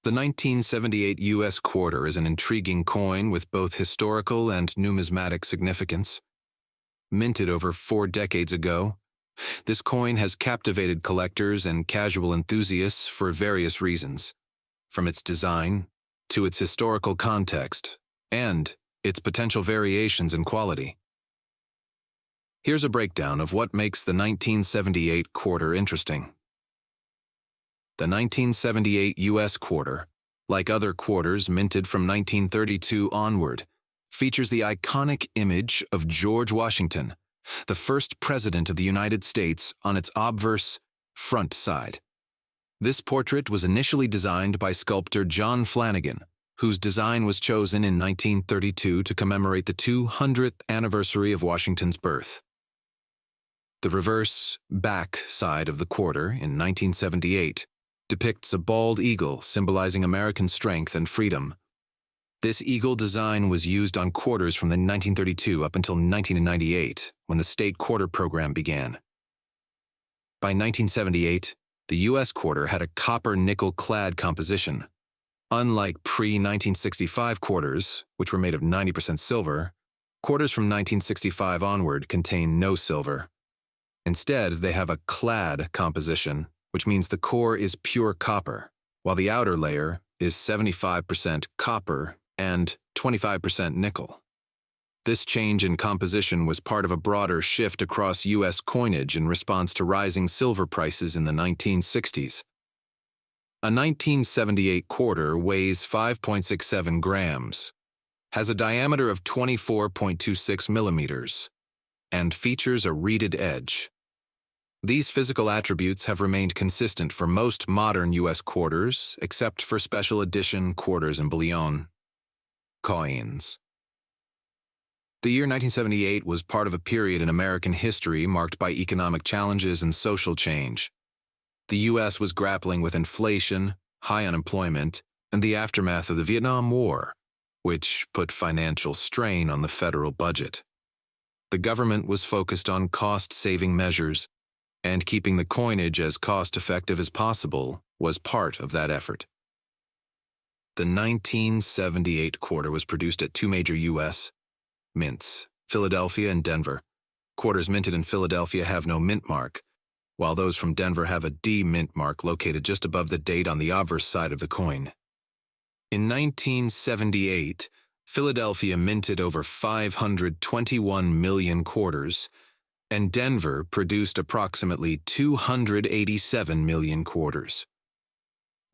The 1978 U.S. quarter is an intriguing coin with both historical and numismatic significance. Minted over 4 decades ago, this coin has captivated collectors and casual enthusiasts for various reasons, from its design to its historical context and its potential variations in quality. Here's a breakdown of what makes the 1978 quarter interesting. The 1978 U.S. quarter, like other quarters minted from 1932 onward, features the iconic image of George Washington, the first president of the United States, on its obverse front side. This portrait was initially designed by sculptor John Flanagan, whose design was chosen in 1932 to commemorate the 200th anniversary of Washington's birth. The reverse back side of the quarter in 1978 depicts a bald eagle symbolizing American strength and freedom. This eagle design was used on quarters from 1932 up until 1998, when the state quarter program began. By 1978, the U.S. quarter had a copper-nickel clad composition. Unlike pre-1965 quarters, which were made of 90% silver, quarters from 1965 onward contain no silver. Instead, they have a clad composition, which means the core is pure copper, while the outer layer is 75% copper and 25% nickel. This change in composition was part of a broader shift across U.S. coinage in response to rising silver prices in the 1960s. A 1978 quarter weighs 5.67 grams, has a diameter of 24.26 millimeters, and features a reeded edge. These physical attributes have remained consistent for most modern U.S. quarters, except for special edition quarters and bullion coins. The year 1978 was part of a period in American history marked by economic challenges and social change. The U.S. was grappling with inflation, high unemployment, and the aftermath of the Vietnam War, which put financial strain on the federal budget. The government was focused on cost-saving measures, and keeping the coinage as cost-effective as possible was part of that effort. The 1978 quarter was produced at 2 major U.S. mints, Philadelphia and Denver. Quarters minted in Philadelphia have no mint mark, while those from Denver have a D mint mark located just above the date on the obverse side of the coin. In 1978, Philadelphia minted over 521 million quarters, and Denver produced approximately 287 million quarters.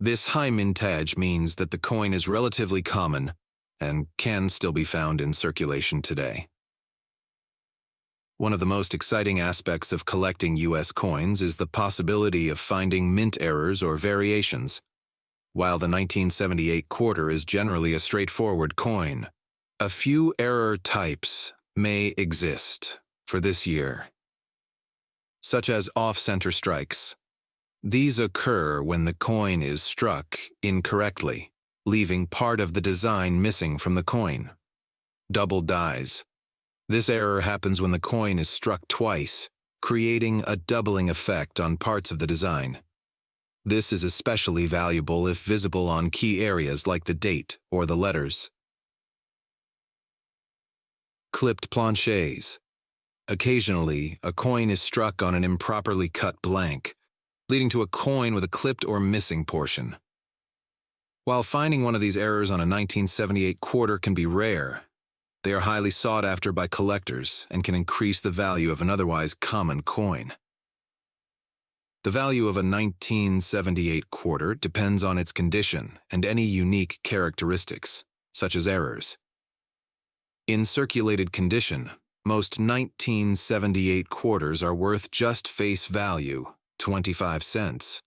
This high mintage means that the coin is relatively common and can still be found in circulation today. One of the most exciting aspects of collecting U.S. coins is the possibility of finding mint errors or variations. While the 1978 quarter is generally a straightforward coin, a few error types may exist for this year, such as off-center strikes. These occur when the coin is struck incorrectly, leaving part of the design missing from the coin. Double dies. This error happens when the coin is struck twice, creating a doubling effect on parts of the design. This is especially valuable if visible on key areas like the date or the letters. Clipped planchets. Occasionally, a coin is struck on an improperly cut blank, leading to a coin with a clipped or missing portion. While finding one of these errors on a 1978 quarter can be rare, they are highly sought after by collectors and can increase the value of an otherwise common coin. The value of a 1978 quarter depends on its condition and any unique characteristics, such as errors. In circulated condition, most 1978 quarters are worth just face value, 25 cents,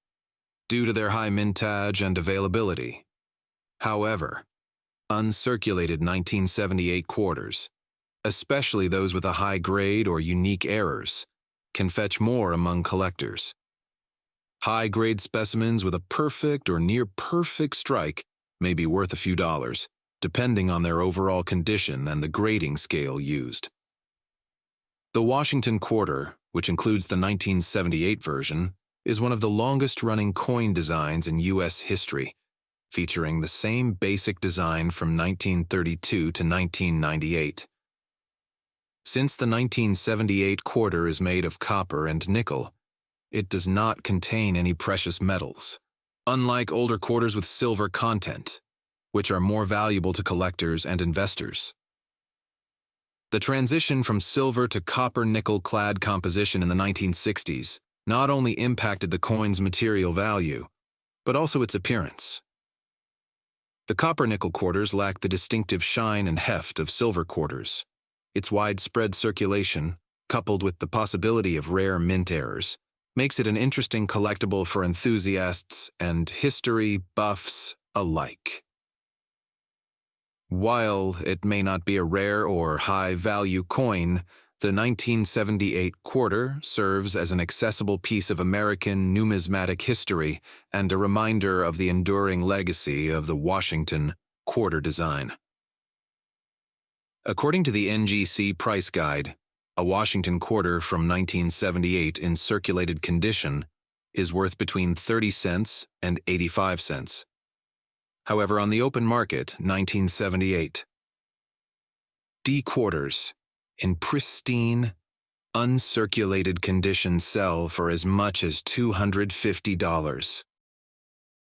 due to their high mintage and availability. However, uncirculated 1978 quarters, especially those with a high grade or unique errors, can fetch more among collectors. High-grade specimens with a perfect or near-perfect strike may be worth a few dollars, depending on their overall condition and the grading scale used. The Washington quarter, which includes the 1978 version, is one of the longest-running coin designs in U.S. history, featuring the same basic design from 1932 to 1998. Since the 1978 quarter is made of copper and nickel, it does not contain any precious metals, unlike older quarters with silver content, which are more valuable to collectors and investors. The transition from silver to copper-nickel-clad composition in the 1960s not only impacted the coin's material value, but also its appearance. The copper-nickel quarters lack the distinctive shine and heft of silver quarters. Its widespread circulation, coupled with the possibility of rare mint errors, makes it an interesting collectible for enthusiasts and history buffs alike. While it may not be a rare or high-value coin, the 1978 quarter serves as an accessible piece of American numismatic history and a reminder of the enduring legacy of the Washington quarter design. According to the NGC price guide, a Washington quarter from 1978 in circulated condition is worth between 30 cents and 85 cents. However, on the open market, 1978 D quarters in pristine, uncirculated condition sell for as much as $250.